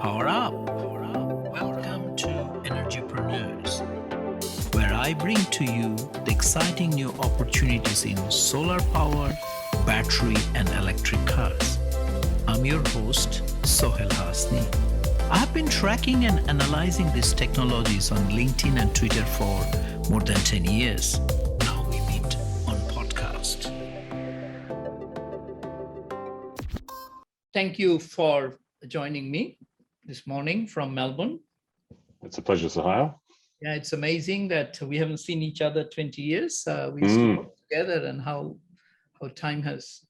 Power up. Welcome to Energypreneurs, where I bring to you the exciting new opportunities in solar power, battery, and electric cars. I'm your host, Sohail Hasni. I have been tracking and analyzing these technologies on LinkedIn and Twitter for more than 10 years. Now we meet on podcast. Thank you for joining me this morning from Melbourne. It's a pleasure, Sohail. Yeah, it's amazing that we haven't seen each other 20 years. We used to work together, and how time has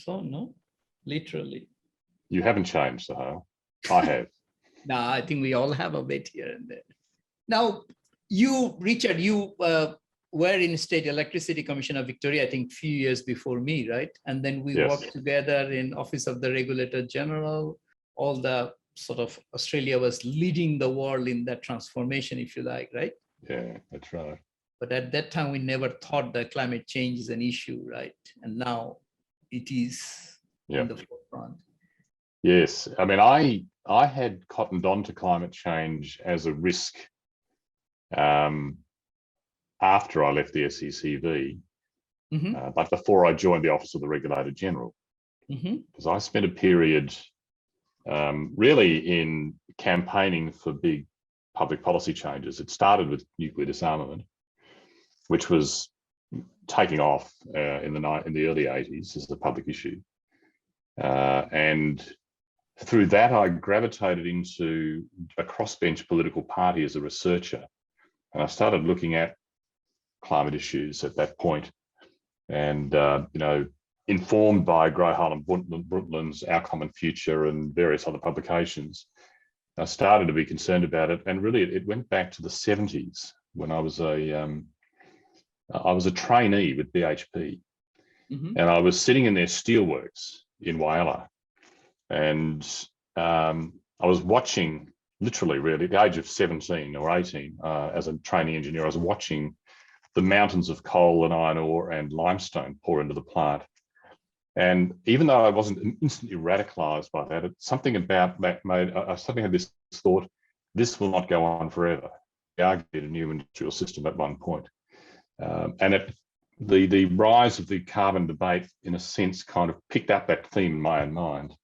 flown, no? Literally. You haven't changed, Sohail. I have. No, I think we all have a bit here and there. Now, Richard, you were in State Electricity Commission of Victoria, I think a few years before me, right? And then we worked together in Office of the Regulator General. All the sort of Australia was leading the world in that transformation, if you like, right? Yeah, that's right. But at that time, we never thought that climate change is an issue, right? And now it is in the forefront. Yes, I mean, I had cottoned on to climate change as a risk after I left the SECV, but before I joined the Office of the Regulator General, because I spent a period really in campaigning for big public policy changes. It started with nuclear disarmament, which was taking off in the early 80s as a public issue. And through that, I gravitated into a crossbench political party as a researcher. And I started looking at climate issues at that point. And, informed by Grahal and Brundtland's Our Common Future and various other publications, I started to be concerned about it. And really, it went back to the 70s when I was a trainee with BHP, and I was sitting in their steelworks in Whyalla, and I was watching, literally, really, at the age of 17 or 18, as a trainee engineer, I was watching the mountains of coal and iron ore and limestone pour into the plant. And even though I wasn't instantly radicalized by that, something about that made, I suddenly had this thought, this will not go on forever. We argued a new industrial system at one point. And the rise of the carbon debate, in a sense, kind of picked up that theme in my own mind.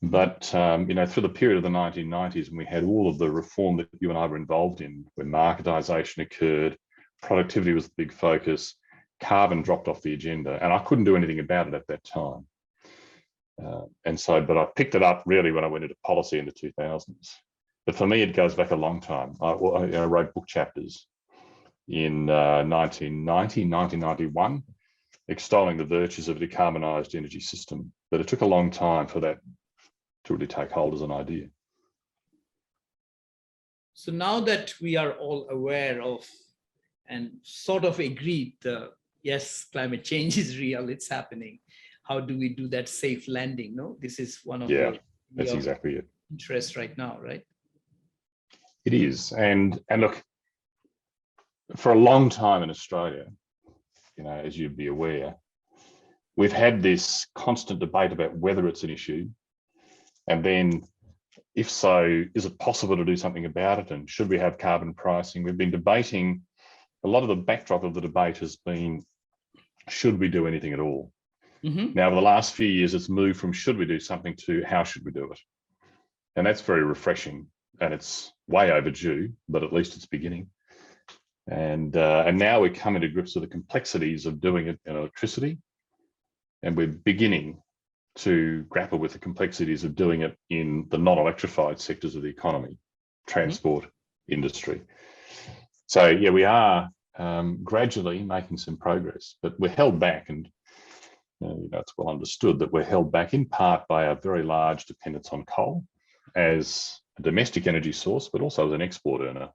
But, through the period of the 1990s, when we had all of the reform that you and I were involved in, when marketisation occurred, productivity was the big focus, carbon dropped off the agenda, and I couldn't do anything about it at that time. But I picked it up really when I went into policy in the 2000s. But for me, it goes back a long time. I wrote book chapters in 1990, 1991, extolling the virtues of a decarbonised energy system. But it took a long time for that to really take hold as an idea. So now that we are all aware of and sort of agreed, yes, climate change is real, it's happening. How do we do that safe landing? No, this is one of that's exactly it. Interest right now, right? It is, and look, for a long time in Australia, as you'd be aware, we've had this constant debate about whether it's an issue, and then, if so, is it possible to do something about it, and should we have carbon pricing? We've been debating. A lot of the backdrop of the debate has been, should we do anything at all? Now, over the last few years, it's moved from should we do something to how should we do it? And that's very refreshing, and it's way overdue, but at least it's beginning. And now we're coming to grips with the complexities of doing it in electricity, and we're beginning to grapple with the complexities of doing it in the non-electrified sectors of the economy, transport, industry. So yeah, we are gradually making some progress, but we're held back, and it's well understood that we're held back in part by a very large dependence on coal as a domestic energy source, but also as an export earner.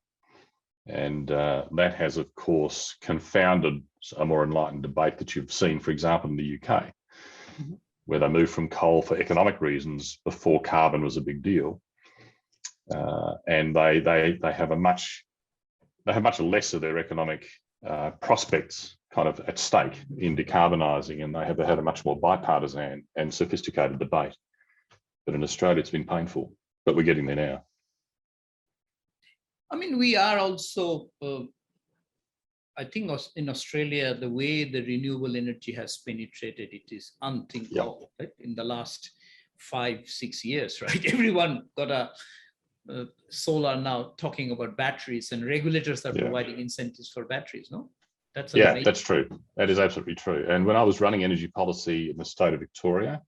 And that has, of course, confounded a more enlightened debate that you've seen, for example, in the UK, where they moved from coal for economic reasons before carbon was a big deal. And they have much less of their economic prospects kind of at stake in decarbonising, and they have had a much more bipartisan and sophisticated debate. But in Australia, it's been painful. but we're getting there now. I mean, we are also, I think in Australia, the way the renewable energy has penetrated, it is unthinkable, right? In the last 5-6 years, right? Everyone got a solar now, talking about batteries, and regulators are providing incentives for batteries, no? That's amazing. That's true. That is absolutely true. And when I was running energy policy in the state of Victoria,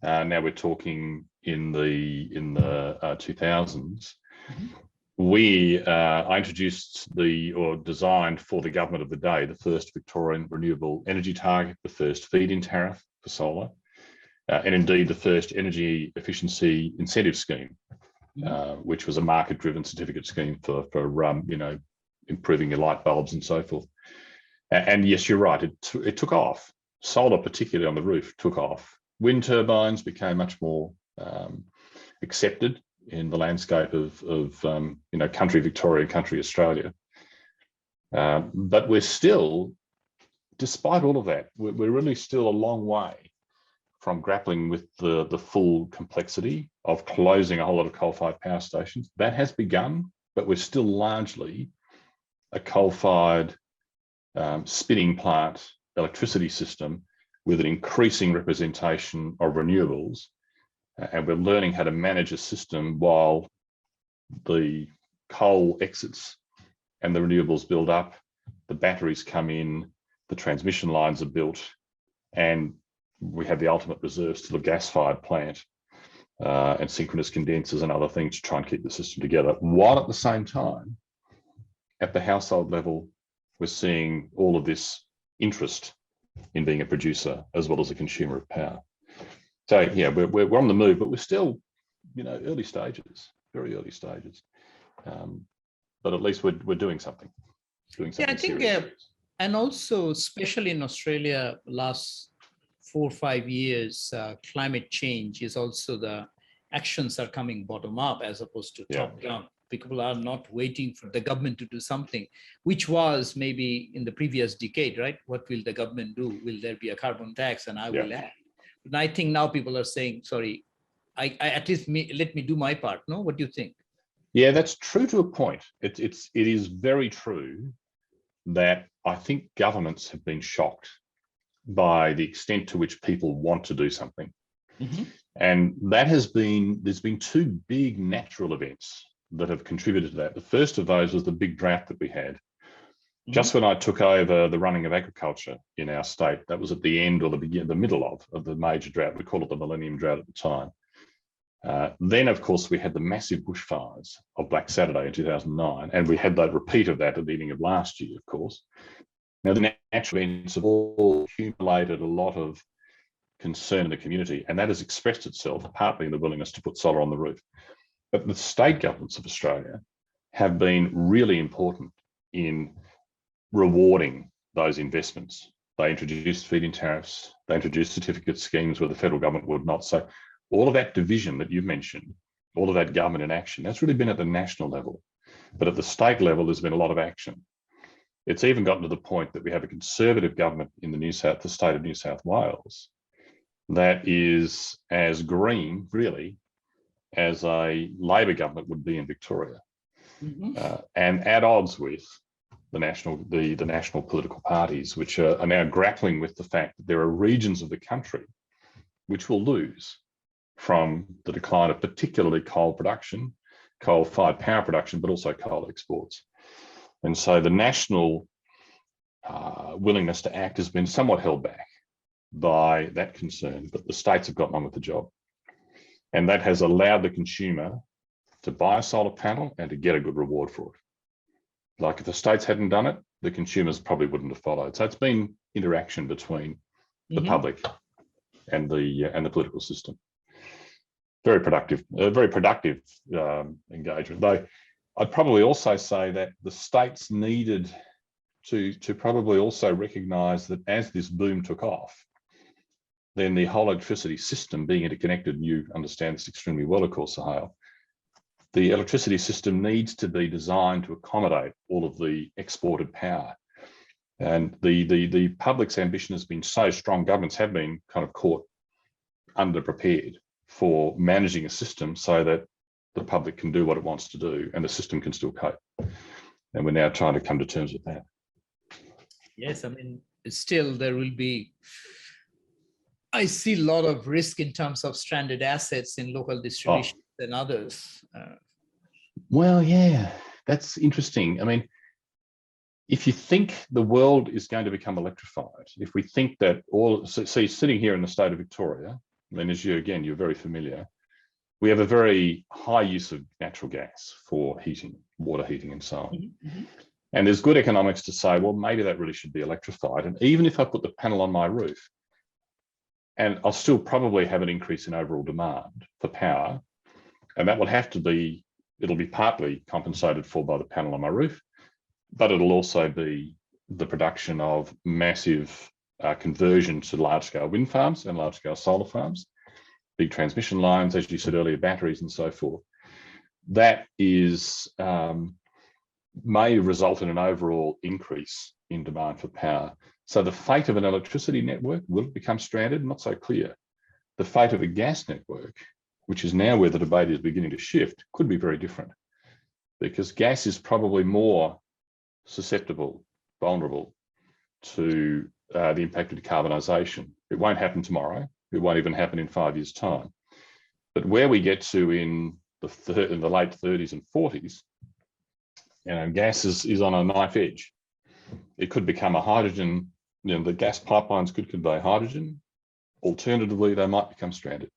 now we're talking in the 2000s, I introduced or designed for the government of the day the first Victorian renewable energy target, the first feed-in tariff for solar, and indeed the first energy efficiency incentive scheme, which was a market-driven certificate scheme for improving your light bulbs and so forth. And yes, you're right, it took off. Solar, particularly on the roof, took off. Wind turbines became much more accepted in the landscape of country Victoria, country Australia. But we're still, despite all of that, we're really still a long way from grappling with the full complexity of closing a whole lot of coal-fired power stations. That has begun, but we're still largely a coal-fired spinning plant electricity system with an increasing representation of renewables. And we're learning how to manage a system while the coal exits and the renewables build up, the batteries come in, the transmission lines are built, and we have the ultimate reserves to the gas-fired plant and synchronous condensers and other things to try and keep the system together. While at the same time, at the household level, we're seeing all of this interest in being a producer as well as a consumer of power. So yeah, we're on the move, but we're still, early stages, very early stages. But at least we're doing something. I think, and also, especially in Australia, last 4 or 5 years, climate change is also the actions are coming bottom up as opposed to top down. People are not waiting for the government to do something, which was maybe in the previous decade, right? What will the government do? Will there be a carbon tax and I will act? And I think now people are saying, sorry, I at least let me do my part. No, what do you think? Yeah, that's true to a point. It is very true that I think governments have been shocked by the extent to which people want to do something. And there's been 2 big natural events that have contributed to that. The first of those was the big drought that we had. Just when I took over the running of agriculture in our state, that was at the end or the middle of the major drought. We call it the Millennium Drought at the time. Then, of course, we had the massive bushfires of Black Saturday in 2009, and we had that repeat of that at the beginning of last year, of course. Now, the natural events have all accumulated a lot of concern in the community, and that has expressed itself partly in the willingness to put solar on the roof. But the state governments of Australia have been really important in rewarding those investments. They introduced feed-in tariffs, they introduced certificate schemes where the federal government would not. So all of that division that you mentioned, all of that government in action, that's really been at the national level. But at the state level, there's been a lot of action. It's even gotten to the point that we have a Conservative government in the state of New South Wales that is as green, really, as a Labor government would be in Victoria, and at odds with the national political parties, which are now grappling with the fact that there are regions of the country which will lose from the decline of particularly coal production, coal-fired power production, but also coal exports. And so the national willingness to act has been somewhat held back by that concern, but the states have gotten on with the job. And that has allowed the consumer to buy a solar panel and to get a good reward for it. Like if the states hadn't done it, the consumers probably wouldn't have followed. So it's been interaction between the public and the political system. Very productive engagement. Though I'd probably also say that the states needed to probably also recognise that as this boom took off, then the whole electricity system being interconnected, and you understand this extremely well, of course, Sahil, the electricity system needs to be designed to accommodate all of the exported power. And the public's ambition has been so strong, governments have been kind of caught underprepared for managing a system so that the public can do what it wants to do and the system can still cope. And we're now trying to come to terms with that. Yes, I mean, still there will be, I see a lot of risk in terms of stranded assets in local distribution and others. Well, yeah, that's interesting. I mean, if you think the world is going to become electrified, if we think that sitting here in the state of Victoria, I mean, as you're very familiar, we have a very high use of natural gas for heating, water heating and so on. Mm-hmm. And there's good economics to say, well, maybe that really should be electrified. And even if I put the panel on my roof, and I'll still probably have an increase in overall demand for power, and that will have to be, it'll be partly compensated for by the panel on my roof, but it'll also be the production of massive conversion to large-scale wind farms and large-scale solar farms, big transmission lines, as you said earlier, batteries and so forth. That is may result in an overall increase in demand for power. So the fate of an electricity network, will it become stranded? Not so clear. The fate of a gas network, which is now where the debate is beginning to shift, could be very different, because gas is probably more susceptible, vulnerable to the impact of decarbonisation. It won't happen tomorrow. It won't even happen in 5 years' time. But where we get to in the late 30s and 40s, gas is on a knife edge. It could become a hydrogen, the gas pipelines could convey hydrogen. Alternatively, they might become stranded.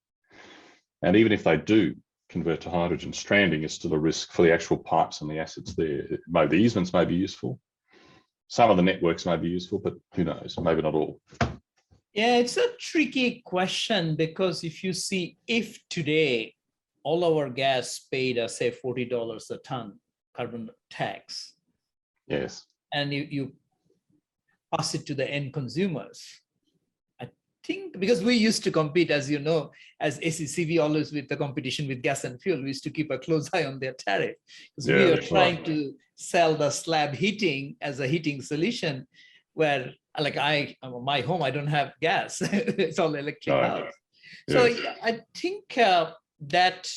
And even if they do convert to hydrogen, stranding is still a risk for the actual pipes and the assets there. The easements may be useful. Some of the networks may be useful, but who knows, maybe not all. Yeah, it's a tricky question, because if today all our gas paid us, say, $40 a ton carbon tax, yes, and you pass it to the end consumers, I think, because we used to compete, as you know, as ACCV always with the competition with gas and fuel, we used to keep a close eye on their tariff, because we are trying to sell the slab heating as a heating solution, where my home, I don't have gas. It's all electric house. So I think that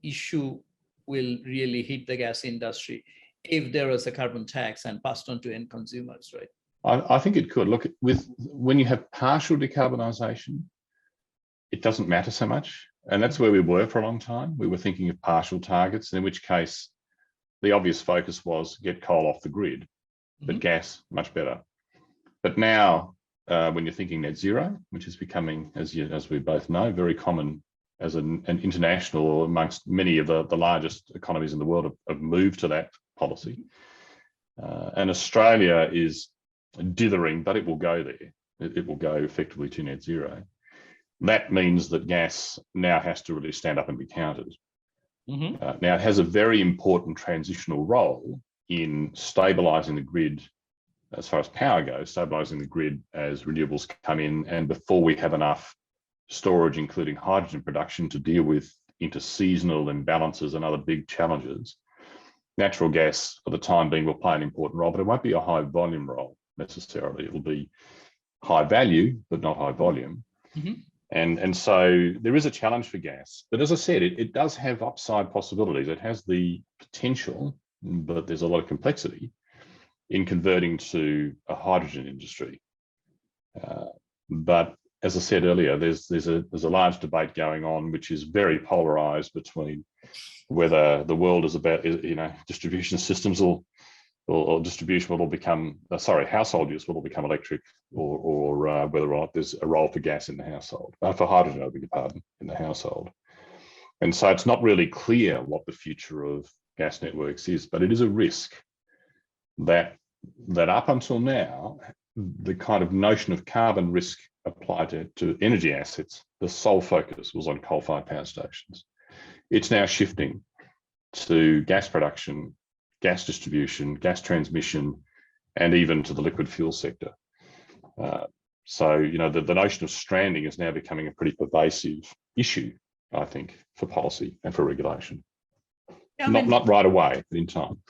issue will really hit the gas industry if there was a carbon tax and passed on to end consumers, right? I think it could. Look, when you have partial decarbonisation, it doesn't matter so much. And that's where we were for a long time. We were thinking of partial targets, in which case the obvious focus was get coal off the grid, but gas much better. But now, when you're thinking net zero, which is becoming, as we both know, very common as an international, or amongst many of the largest economies in the world have moved to that policy. And Australia is dithering, but it will go there. It will go effectively to net zero. That means that gas now has to really stand up and be counted. Now, it has a very important transitional role in stabilising the grid as far as power goes, stabilising the grid as renewables come in, and before we have enough storage, including hydrogen production, to deal with interseasonal imbalances and other big challenges. Natural gas, for the time being, will play an important role, but it won't be a high volume role necessarily. It'll be high value, but not high volume. And so there is a challenge for gas. But as I said, it does have upside possibilities. It has the potential, but there's a lot of complexity in converting to a hydrogen industry. But as I said earlier, there's a large debate going on, which is very polarized between whether the world is about, distribution systems or distribution will become, household use will become electric, or whether or not there's a role for gas in the household, for hydrogen, I beg your pardon, in the household. And so it's not really clear what the future of gas networks is, but it is a risk that up until now, the kind of notion of carbon risk applied to energy assets, the sole focus was on coal-fired power stations. It's now shifting to gas production, gas distribution, gas transmission, and even to the liquid fuel sector. So, the notion of stranding is now becoming a pretty pervasive issue, I think, for policy and for regulation. Yeah, not right away, but in time.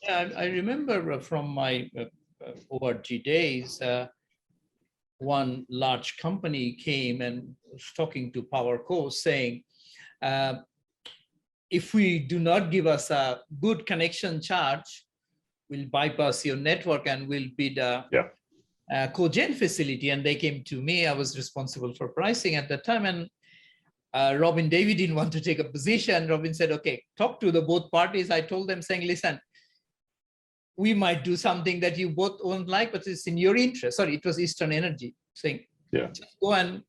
Yeah, I remember from my ORG days, one large company came and was talking to PowerCo saying, if we do not give us a good connection charge, we'll bypass your network and we'll bid a cogen facility. And they came to me. I was responsible for pricing at that time. And Robin Davey didn't want to take a position. Robin said, okay, talk to the both parties. I told them saying, listen, we might do something that you both won't like, but it's in your interest. Sorry, it was Eastern Energy saying, just go and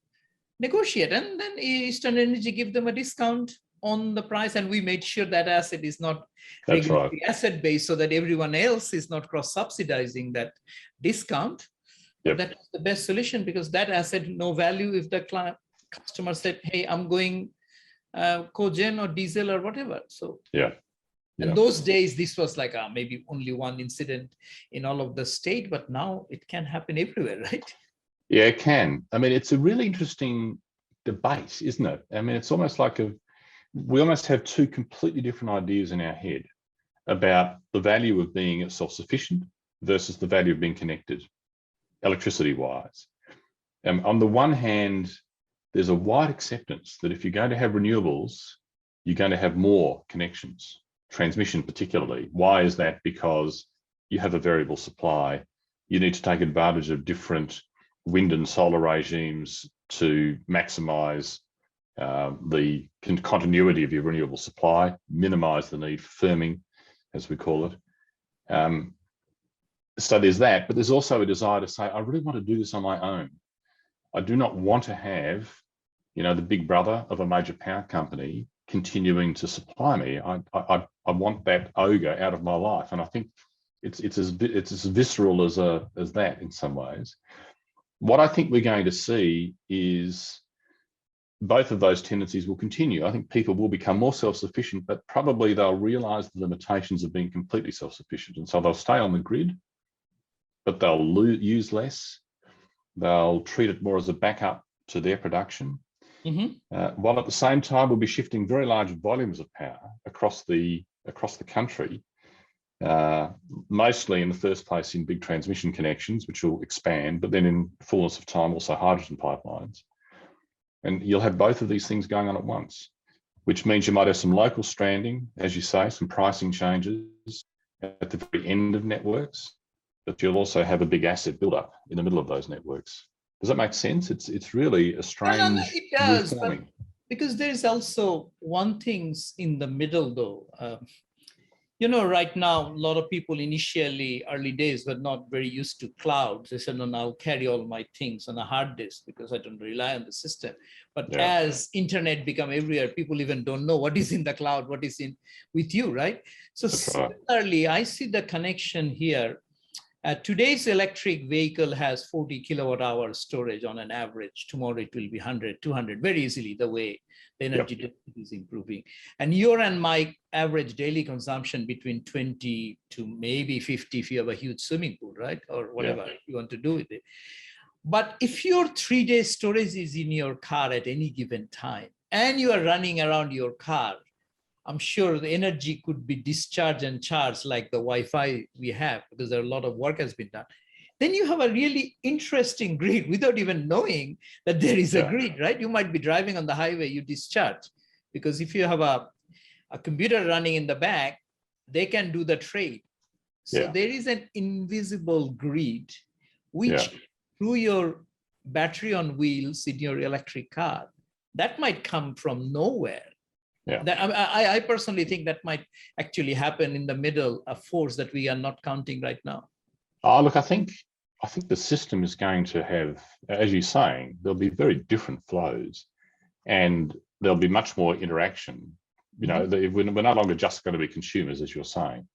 negotiate. And then Eastern Energy give them a discount on the price. And we made sure that asset is not regulatory asset based, so that everyone else is not cross subsidizing that discount. That was the best solution, because that asset no value if the customer said, hey, I'm going cogen or diesel or whatever. So in those days, this was like maybe only one incident in all of the state, but now it can happen everywhere, right? Yeah, it can. I mean, it's a really interesting debate, isn't it? I mean, it's almost like we almost have two completely different ideas in our head about the value of being self-sufficient versus the value of being connected, electricity-wise. On the one hand, there's a wide acceptance that if you're going to have renewables, you're going to have more connections, transmission particularly. Why is that? Because you have a variable supply. You need to take advantage of different wind and solar regimes to maximize the continuity of your renewable supply, minimize the need for firming, as we call it. So there's that, but there's also a desire to say, I really want to do this on my own. I do not want to have, the big brother of a major power company continuing to supply me. I want that ogre out of my life, and I think it's as visceral as that in some ways. What I think we're going to see is both of those tendencies will continue. I think people will become more self-sufficient, but probably they'll realize the limitations of being completely self-sufficient, and so they'll stay on the grid, but they'll use less. They'll treat it more as a backup to their production. While at the same time, we'll be shifting very large volumes of power across the country, mostly in the first place in big transmission connections, which will expand, but then in fullness of time, also hydrogen pipelines. And you'll have both of these things going on at once, which means you might have some local stranding, as you say, some pricing changes at the very end of networks, but you'll also have a big asset build-up in the middle of those networks. Does that make sense? It's really a strange it does, reforming. Because there's also one thing in the middle, though. Right now, a lot of people initially, early days, were not very used to clouds. They said, no, I'll carry all my things on a hard disk because I don't rely on the system. But as internet become everywhere, people even don't know what is in the cloud, what is in with you, right? So similarly, I see the connection here. Today's electric vehicle has 40 kilowatt hour storage on an average. Tomorrow it will be 100, 200, very easily, the way the energy density is improving. And your and my average daily consumption between 20 to maybe 50 if you have a huge swimming pool, right? Or whatever you want to do with it. But if your 3-day storage is in your car at any given time, and you are running around your car, I'm sure the energy could be discharged and charged like the Wi-Fi we have, because there a lot of work has been done. Then you have a really interesting grid without even knowing that there is a grid, right? You might be driving on the highway, you discharge. Because if you have a computer running in the back, they can do the trade. So there is an invisible grid, which through your battery on wheels in your electric car, that might come from nowhere. I personally think that might actually happen in the middle, a force that we are not counting right now. Oh, look, I think the system is going to have, as you're saying, there'll be very different flows, and there'll be much more interaction. We're no longer just going to be consumers, as you're saying.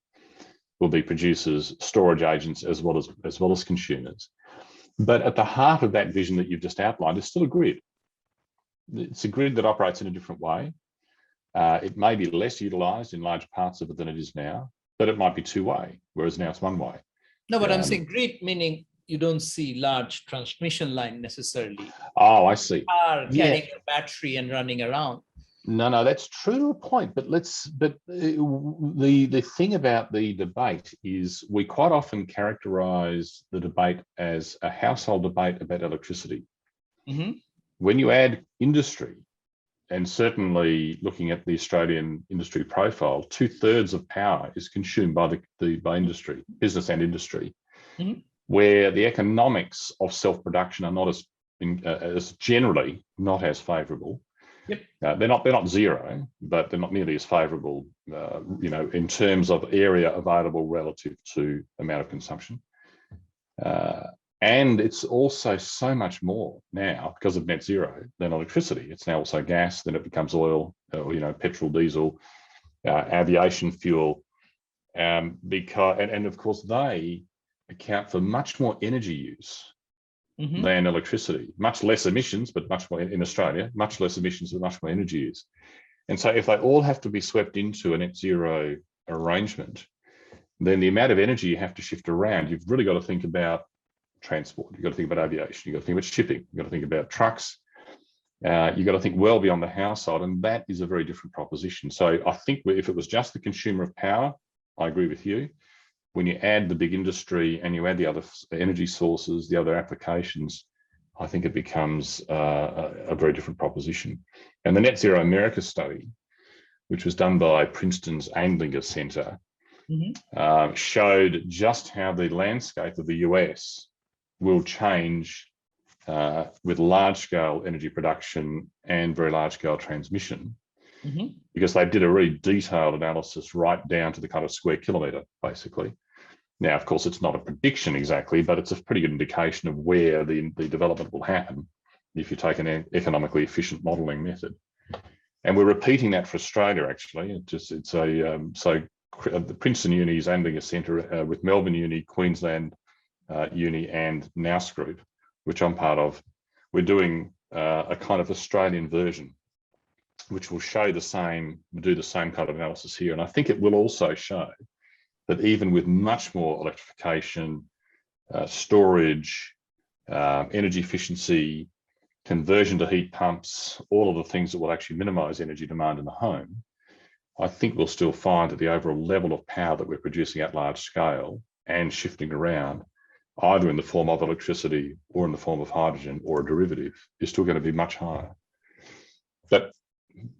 We'll be producers, storage agents, as well as consumers. But at the heart of that vision that you've just outlined is still a grid. It's a grid that operates in a different way. It may be less utilized in large parts of it than it is now, but it might be two-way, whereas now it's one-way. No, but I'm saying grid, meaning you don't see large transmission line necessarily. Oh, I see. Carrying a battery and running around. No, that's true to a point. But the thing about the debate is we quite often characterize the debate as a household debate about electricity. When you add industry, and certainly looking at the Australian industry profile, 2/3 of power is consumed by industry, business and industry, where the economics of self-production are not as generally not as favourable. Yep. They're not zero, but they're not nearly as favourable, in terms of area available relative to amount of consumption. And it's also so much more now because of net zero than electricity. It's now also gas, then it becomes oil, petrol, diesel, aviation fuel, and of course they account for much more energy use than electricity. Much less emissions, but much more in Australia, much less emissions and much more energy use. And so if they all have to be swept into a net zero arrangement, then the amount of energy you have to shift around, you've really got to think about transport, you've got to think about aviation, you've got to think about shipping, you've got to think about trucks, you've got to think well beyond the household, and that is a very different proposition. So I think if it was just the consumer of power, I agree with you. When you add the big industry and you add the other energy sources, the other applications, I think it becomes a very different proposition. And the Net Zero America study, which was done by Princeton's Andlinger Center, showed just how the landscape of the US will change with large-scale energy production and very large-scale transmission, because they did a really detailed analysis right down to the kind of square kilometre, basically. Now, of course, it's not a prediction exactly, but it's a pretty good indication of where the development will happen if you take an economically efficient modelling method. And we're repeating that for Australia, actually. The Princeton Uni's Andlinger Centre with Melbourne Uni, Queensland Uni and NOUS Group, which I'm part of, we're doing a kind of Australian version, which will show do the same kind of analysis here. And I think it will also show that even with much more electrification, storage, energy efficiency, conversion to heat pumps, all of the things that will actually minimise energy demand in the home, I think we'll still find that the overall level of power that we're producing at large scale and shifting around, either in the form of electricity or in the form of hydrogen or a derivative, is still going to be much higher. But,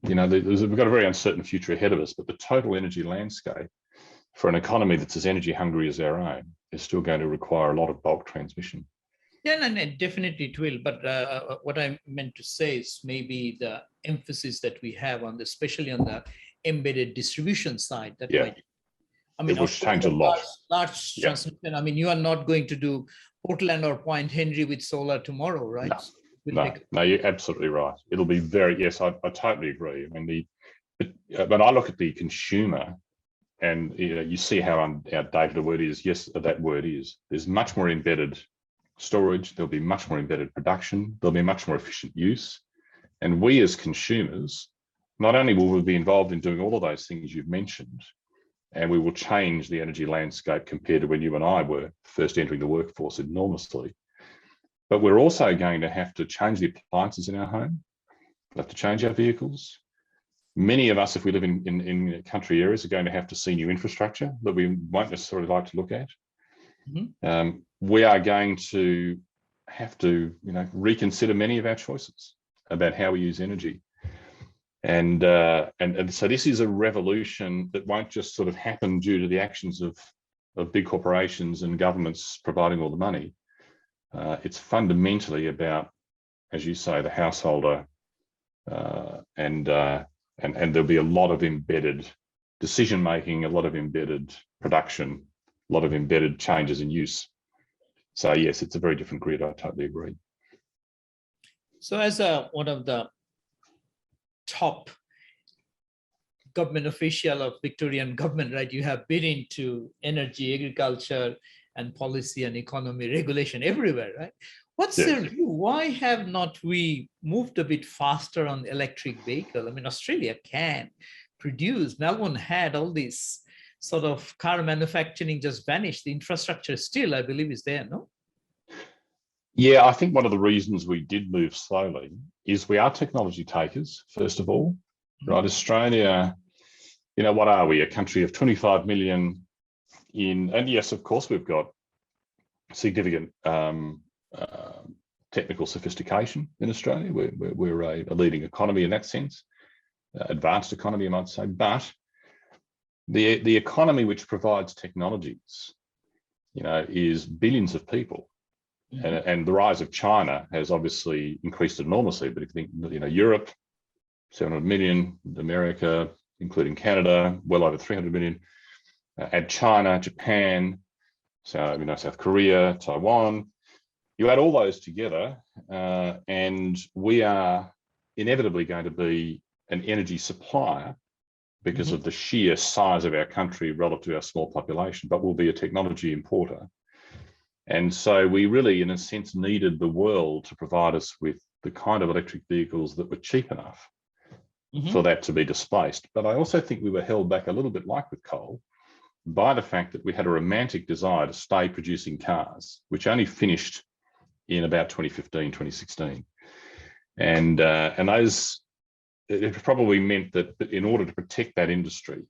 we've got a very uncertain future ahead of us, but the total energy landscape for an economy that's as energy hungry as our own is still going to require a lot of bulk transmission. Yeah, and definitely it will. But what I meant to say is maybe the emphasis that we have on especially on the embedded distribution side, that might, it will change a lot. Large transmission. I mean, you are not going to do Portland or Point Henry with solar tomorrow, right? No, you're absolutely right. It'll be yes, I totally agree. I mean, when I look at the consumer, and you see how outdated a word is. Yes, that word is. There's much more embedded storage. There'll be much more embedded production. There'll be much more efficient use. And we as consumers, not only will we be involved in doing all of those things you've mentioned, and we will change the energy landscape compared to when you and I were first entering the workforce enormously, but we're also going to have to change the appliances in our home. We'll have to change our vehicles. Many of us, if we live in country areas, are going to have to see new infrastructure that we won't necessarily like to look at. We are going to have to, reconsider many of our choices about how we use energy. And so this is a revolution that won't just sort of happen due to the actions of big corporations and governments providing all the money. It's fundamentally about, as you say, the householder, and there'll be a lot of embedded decision making, a lot of embedded production, a lot of embedded changes in use. So yes, it's a very different grid. I totally agree. So as one of the top government official of Victorian government, right, you have been into energy, agriculture, and policy and economy regulation everywhere, right? What's your view? Why have not we moved a bit faster on electric vehicle? I mean, Australia can produce. Melbourne had all this sort of car manufacturing just vanished. The infrastructure still, I believe, is there, no? Yeah, I think one of the reasons we did move slowly is we are technology takers, first of all, right? Australia, what are we? A country of 25 million and yes, of course, we've got significant technical sophistication in Australia. We're a leading economy in that sense, advanced economy, I might say. But the economy which provides technologies, is billions of people. And the rise of China has obviously increased enormously. But if you think, Europe, 700 million, America, including Canada, well over 300 million, add China, Japan, South Korea, Taiwan, you add all those together, and we are inevitably going to be an energy supplier because of the sheer size of our country relative to our small population, but we'll be a technology importer. And so we really, in a sense, needed the world to provide us with the kind of electric vehicles that were cheap enough for that to be displaced. But I also think we were held back a little bit, like with coal, by the fact that we had a romantic desire to stay producing cars, which only finished in about 2015, 2016. And those, it probably meant that in order to protect that industry,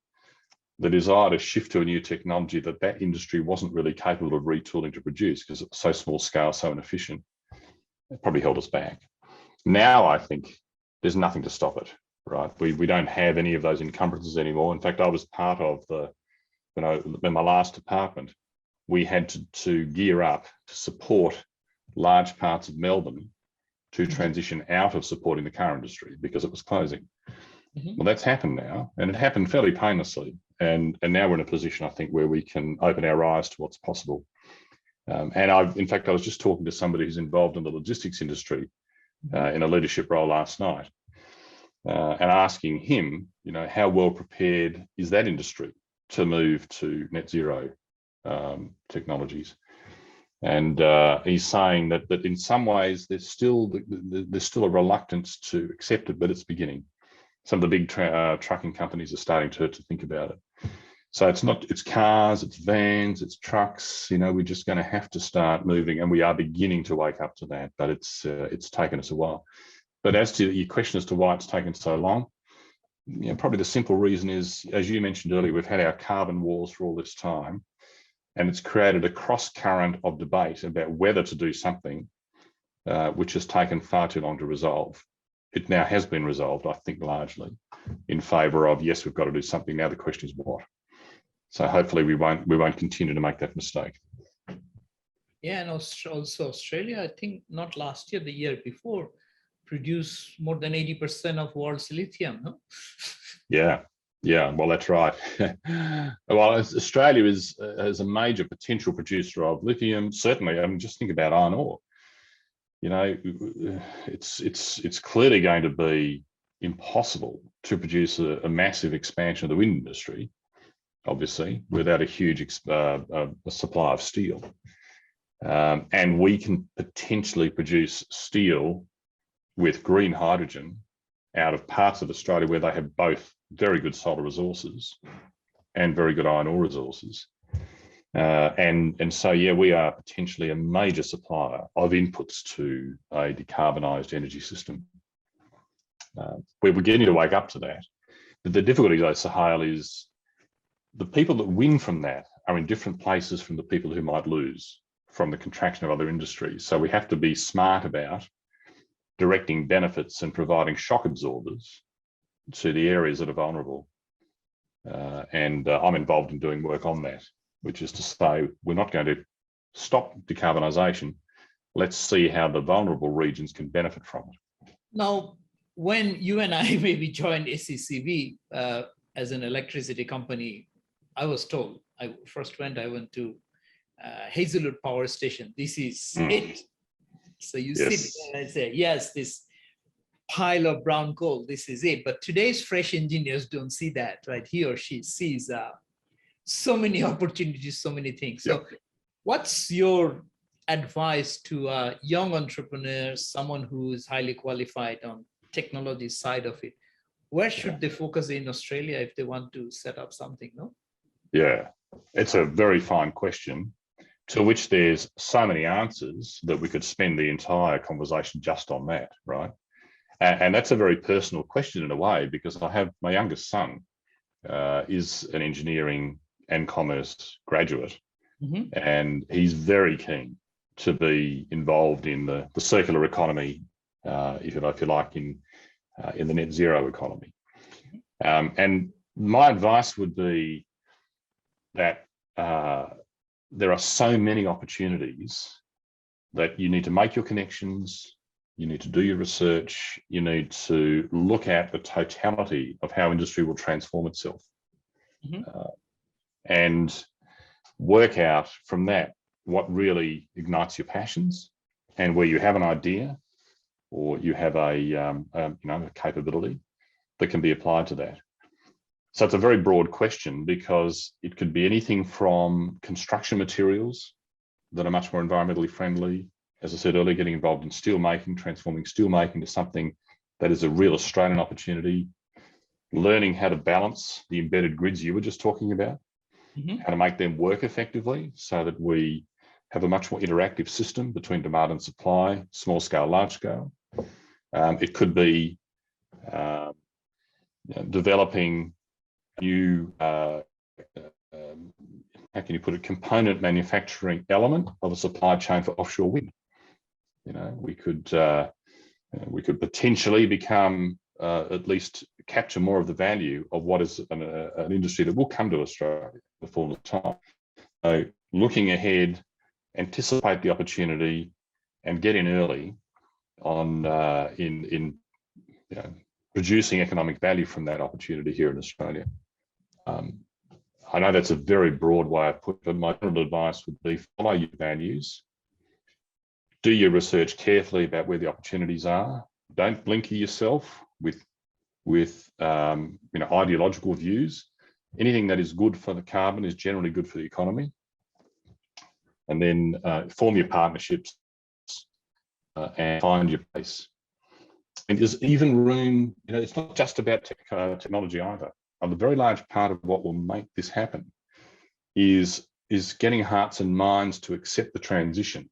the desire to shift to a new technology that industry wasn't really capable of retooling to produce because it was so small scale, so inefficient, it probably held us back. Now I think there's nothing to stop it, right? We don't have any of those encumbrances anymore. In fact, I was part of in my last department, we had to gear up to support large parts of Melbourne to transition out of supporting the car industry because it was closing. Well, that's happened now, and it happened fairly painlessly. And now we're in a position, I think, where we can open our eyes to what's possible. In fact, I was just talking to somebody who's involved in the logistics industry in a leadership role last night, and asking him, how well prepared is that industry to move to net zero technologies? And he's saying that in some ways there's still a reluctance to accept it, but it's beginning. Some of the big trucking companies are starting to think about it. So it's cars, it's vans, it's trucks. We're just going to have to start moving, and we are beginning to wake up to that. But it's taken us a while. But as to your question as to why it's taken so long, probably the simple reason is, as you mentioned earlier, we've had our carbon wars for all this time, and it's created a cross current of debate about whether to do something, which has taken far too long to resolve. It now has been resolved, I think, largely in favour of, yes, we've got to do something. Now the question is what. So hopefully we won't continue to make that mistake. Yeah, and also Australia, I think not last year, the year before, produced more than 80% of world's lithium, no? Yeah, well, that's right. Well, Australia is a major potential producer of lithium. Certainly, just think about iron ore. It's clearly going to be impossible to produce a massive expansion of the wind industry, obviously, without a huge supply of steel. And we can potentially produce steel with green hydrogen out of parts of Australia where they have both very good solar resources and very good iron ore resources. And so, yeah, we are potentially a major supplier of inputs to a decarbonised energy system. We're beginning to wake up to that. But the difficulty, though, Sahil, is the people that win from that are in different places from the people who might lose from the contraction of other industries. So we have to be smart about directing benefits and providing shock absorbers to the areas that are vulnerable. And I'm involved in doing work on that, which is to say, we're not going to stop decarbonisation. Let's see how the vulnerable regions can benefit from it. Now, when you and I maybe joined SECV as an electricity company, I was told, I went to Hazelwood Power Station. This is it. So you sit there and say, yes, this pile of brown coal, this is it. But today's fresh engineers don't see that, right? He or she sees so many opportunities, so many things. So what's your advice to young entrepreneurs, someone who is highly qualified on technology side of it? Where should they focus in Australia if they want to set up something, no? Yeah, it's a very fine question, to which there's so many answers that we could spend the entire conversation just on that, right? And that's a very personal question in a way, because I have my youngest son is an engineering and commerce graduate, and he's very keen to be involved in the circular economy, if you like, in the net zero economy. And my advice would be that there are so many opportunities that you need to make your connections, you need to do your research, you need to look at the totality of how industry will transform itself, and work out from that what really ignites your passions, and where you have an idea or you have a capability that can be applied to that. So it's a very broad question, because it could be anything from construction materials that are much more environmentally friendly. As I said earlier, getting involved in steel making, transforming steel making to something that is a real Australian opportunity, learning how to balance the embedded grids you were just talking about, how to make them work effectively so that we have a much more interactive system between demand and supply, small scale, large scale. It could be developing new, how can you put it, component manufacturing element of a supply chain for offshore wind. We could potentially become, at least capture more of the value of what is an industry that will come to Australia in the fullness of time. So looking ahead, anticipate the opportunity, and get in early on in producing economic value from that opportunity here in Australia. I know that's a very broad way of putting it, but my general advice would be follow your values, do your research carefully about where the opportunities are. Don't blinker yourself with ideological views. Anything that is good for the carbon is generally good for the economy. And then form your partnerships and find your place. And there's even room, it's not just about technology either. A very large part of what will make this happen is getting hearts and minds to accept the transition.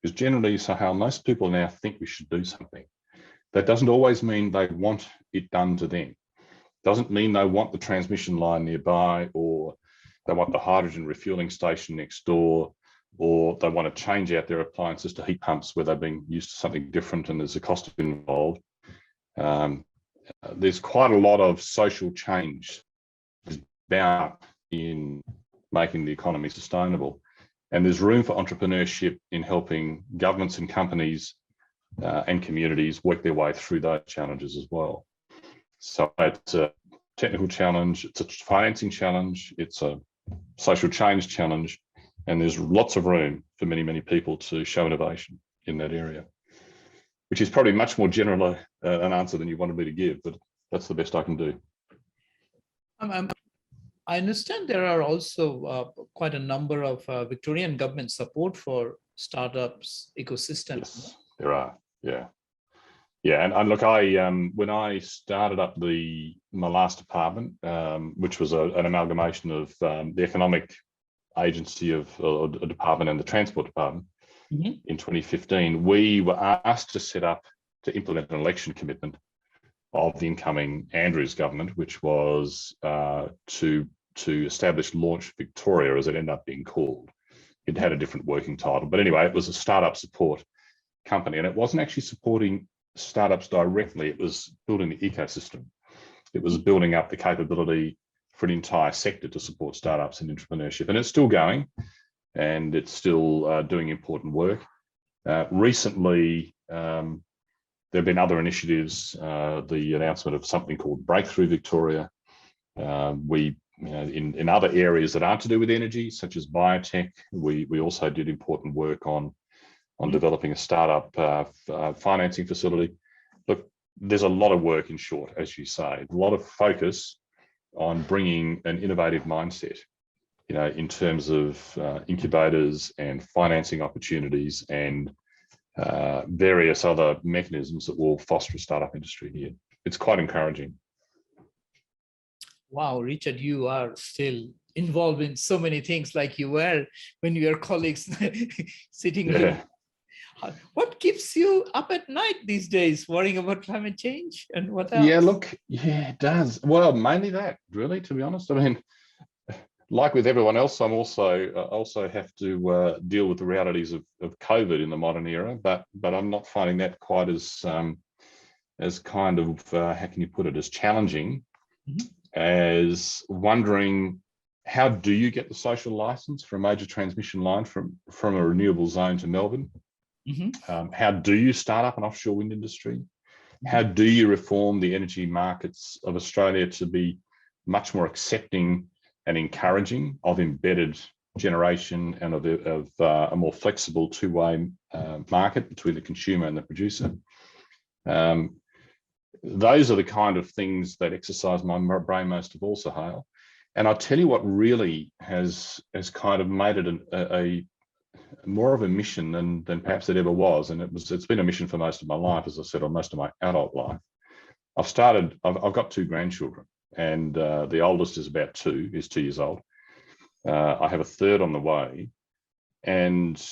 Because generally, so how most people now think we should do something. That doesn't always mean they want it done to them. Doesn't mean they want the transmission line nearby, or they want the hydrogen refueling station next door, or they want to change out their appliances to heat pumps where they've been used to something different and there's a cost involved. There's quite a lot of social change bound in making the economy sustainable. And there's room for entrepreneurship in helping governments and companies and communities work their way through those challenges as well. So it's a technical challenge, it's a financing challenge, it's a social change challenge, and there's lots of room for many, many people to show innovation in that area, which is probably much more general an answer than you wanted me to give, but that's the best I can do. I understand there are also quite a number of Victorian government support for startups ecosystem. Yes, there are. Yeah. And look, when I started up my last department, which was an amalgamation of the economic agency of a department and the transport department, in 2015, we were asked to implement an election commitment of the incoming Andrews government, which was to establish Launch Victoria, as it ended up being called. It had a different working title, but anyway, it was a startup support company, and it wasn't actually supporting startups directly. It was building the ecosystem. It was building up the capability for an entire sector to support startups and entrepreneurship, and it's still going, and it's still doing important work. Recently, there have been other initiatives, the announcement of something called Breakthrough Victoria. In other areas that aren't to do with energy, such as biotech, we also did important work on developing a startup financing facility. Look, there's a lot of work, in short, as you say, a lot of focus on bringing an innovative mindset, in terms of incubators and financing opportunities and various other mechanisms that will foster a startup industry here. It's quite encouraging. Wow, Richard, you are still involved in so many things like you were when your colleagues sitting here. What keeps you up at night these days, worrying about climate change and what else? Yeah, it does. Well, mainly that, really, to be honest. I mean, like with everyone else, I'm also have to deal with the realities of COVID in the modern era, but I'm not finding that quite as kind of how can you put it, as challenging as wondering, how do you get the social license for a major transmission line from a renewable zone to Melbourne? How do you start up an offshore wind industry? How do you reform the energy markets of Australia to be much more accepting and encouraging of embedded generation and of a more flexible two-way market between the consumer and the producer? Those are the kind of things that exercise my brain most of all, Sahil. And I'll tell you what really has kind of made it a more of a mission than perhaps it ever was. And it's been a mission for most of my life, as I said, or most of my adult life. I've got 2 grandchildren, and the oldest is about 2 years old. I have a third on the way. And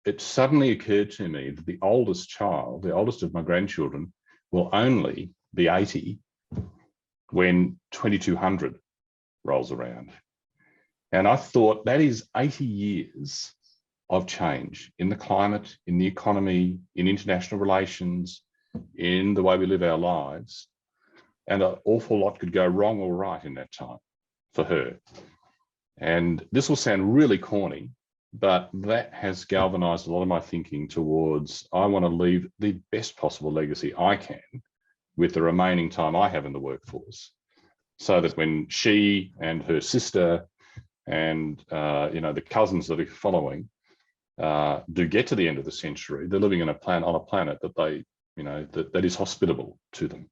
it suddenly occurred to me that the oldest of my grandchildren, will only be 80 when 2200 rolls around. And I thought, that is 80 years of change in the climate, in the economy, in international relations, in the way we live our lives. And an awful lot could go wrong or right in that time for her. And this will sound really corny, but that has galvanized a lot of my thinking towards, I want to leave the best possible legacy I can with the remaining time I have in the workforce, so that when she and her sister and the cousins that are following do get to the end of the century, they're living on a planet that they, that is hospitable to them.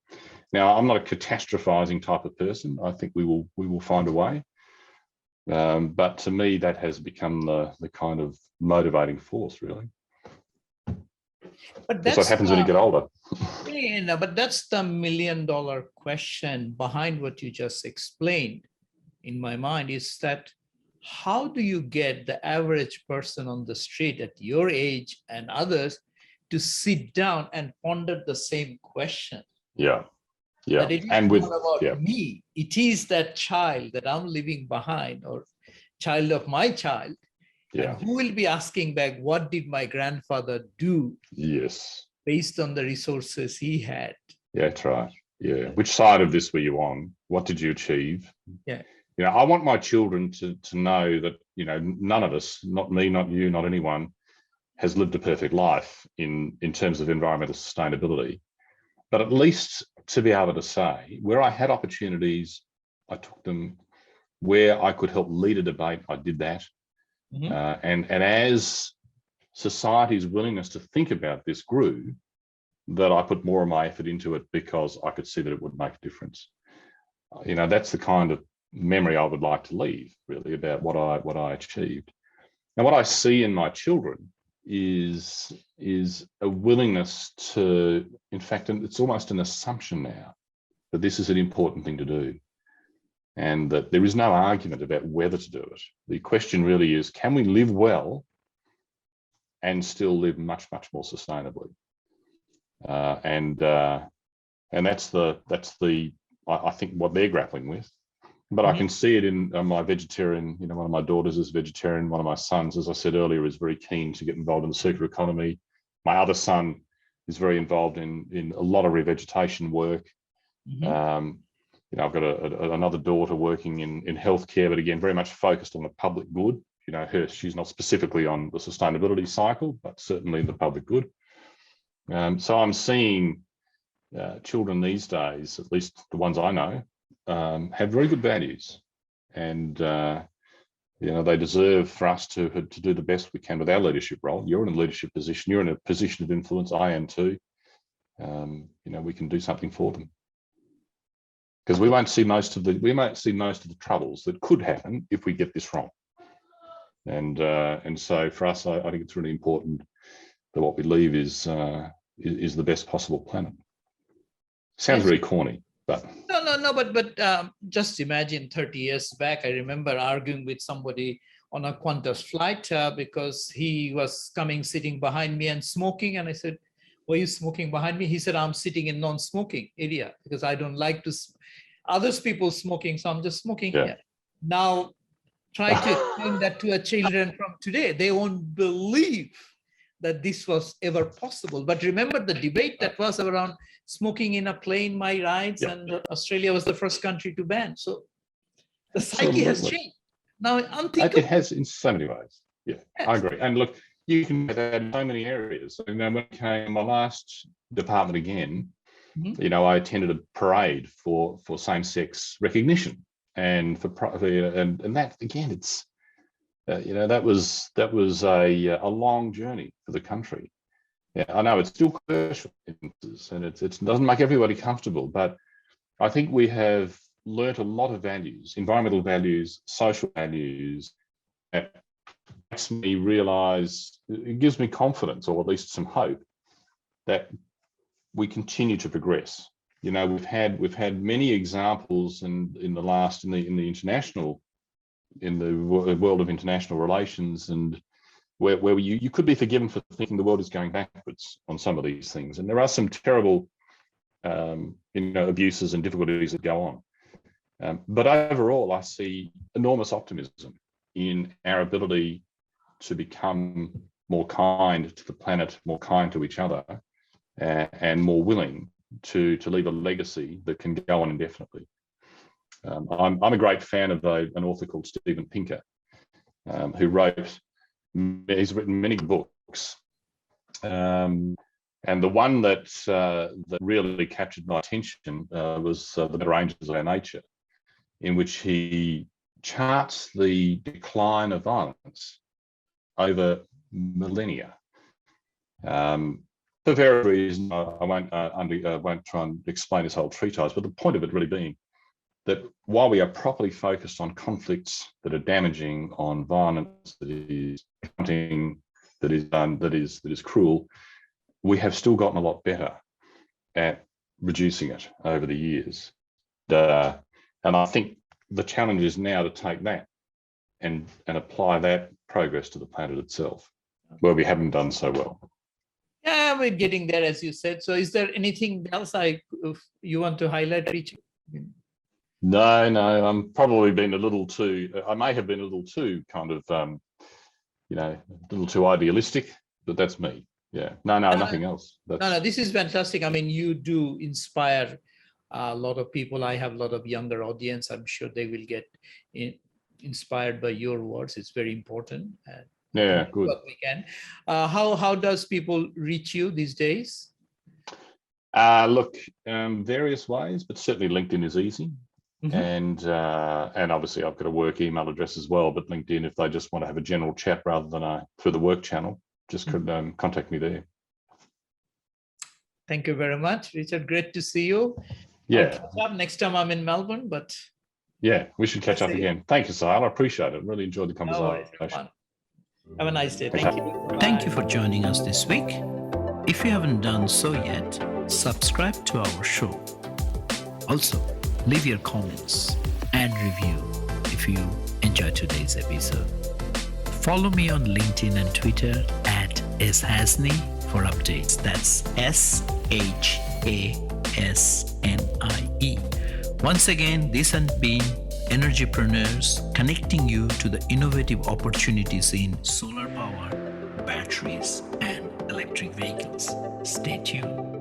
Now, I'm not a catastrophizing type of person. I think we will find a way. But to me, that has become the kind of motivating force, really. But that's what happens when you get older. But that's the million-dollar question behind what you just explained in my mind, is that how do you get the average person on the street at your age and others to sit down and ponder the same question? Yeah. That it is not about me. It is that child that I'm leaving behind, or child of my child. Yeah. And who will be asking back, what did my grandfather do? Yes. Based on the resources he had. Yeah, that's right. Yeah. Which side of this were you on? What did you achieve? Yeah. I want my children to know that, none of us, not me, not you, not anyone, has lived a perfect life in terms of environmental sustainability. But at least to be able to say, where I had opportunities, I took them. Where I could help lead a debate, I did that. And as society's willingness to think about this grew, that I put more of my effort into it because I could see that it would make a difference. That's the kind of memory I would like to leave, really, about what I achieved. And what I see in my children is a willingness to, in fact, it's almost an assumption now that this is an important thing to do, and that there is no argument about whether to do it. The question really is, can we live well and still live much, much more sustainably? And that's the I think what they're grappling with. But I can see it in my vegetarian, one of my daughters is vegetarian. One of my sons, as I said earlier, is very keen to get involved in the circular economy. My other son is very involved in a lot of revegetation work. I've got another daughter working in healthcare, but again, very much focused on the public good. She's not specifically on the sustainability cycle, but certainly the public good. So I'm seeing children these days, at least the ones I know, have very good values, and they deserve for us to do the best we can with our leadership role. You're in a leadership position. You're in a position of influence. I am too. We can do something for them, because we won't see most of the troubles that could happen if we get this wrong. And so for us, I think it's really important that what we leave is the best possible planet. Sounds very corny, but no. But just imagine 30 years back, I remember arguing with somebody on a Qantas flight because he was sitting behind me and smoking, and I said, "Were you smoking behind me?" He said, "I'm sitting in non-smoking area because I don't like to others people smoking, so I'm just smoking here." Now, Try to explain that to a children from today. They won't believe that this was ever possible. But remember the debate that was around smoking in a plane, my rides, Yeah. and Australia was the first country to ban. So the psyche has Absolutely. changed. Now, unthinkable. It has in so many ways. Yeah, Yes. I agree. And look, you can do that in so many areas. When I came in my last department again, Mhm. I attended a parade for same-sex recognition, and and that again, it's that was a long journey for the country. Yeah, I know it's still controversial, and it doesn't make everybody comfortable, but I think we have learnt a lot of values, environmental values, social values, that makes me realise, it gives me confidence, or at least some hope, that we continue to progress. We've had many examples in the international, in the world of international relations, and where you could be forgiven for thinking the world is going backwards on some of these things. And there are some terrible abuses and difficulties that go on. But overall, I see enormous optimism in our ability to become more kind to the planet, more kind to each other, and more willing to leave a legacy that can go on indefinitely. I'm a great fan of an author called Steven Pinker, he's written many books. And the one that really captured my attention was The Better Angels of Our Nature, in which he charts the decline of violence over millennia. For various reasons, I won't try and explain this whole treatise, but the point of it really being that while we are properly focused on conflicts that are damaging, on violence that is hunting, that is cruel, we have still gotten a lot better at reducing it over the years. And I think the challenge is now to take that and apply that progress to the planet itself, where we haven't done so well. Yeah, we're getting there, as you said. So is there anything else you want to highlight, Richard? No, I'm probably been a little too, I may have been a little too kind of, a little too idealistic, but that's me. Yeah, no, nothing else. No, this is fantastic. I mean, you do inspire a lot of people. I have a lot of younger audience. I'm sure they will get inspired by your words. It's very important. Yeah, good. What we can. How does people reach you these days? Look, various ways, but certainly LinkedIn is easy. Mm-hmm. And obviously I've got a work email address as well, but LinkedIn, if they just want to have a general chat rather than through the work channel, just could contact me there. Thank you very much, Richard. Great to see you. Yeah. Next time I'm in Melbourne, but yeah, we should catch up again. Thank you, Sahil. I appreciate it. Really enjoyed the conversation. Have a nice day. Thank you. Thank you for joining us this week. If you haven't done so yet, subscribe to our show. Also, leave your comments and review if you enjoyed today's episode. Follow me on LinkedIn and Twitter at @shasni for updates. That's SHASNIE. Once again, this has been Energypreneurs, connecting you to the innovative opportunities in solar power, batteries, and electric vehicles. Stay tuned.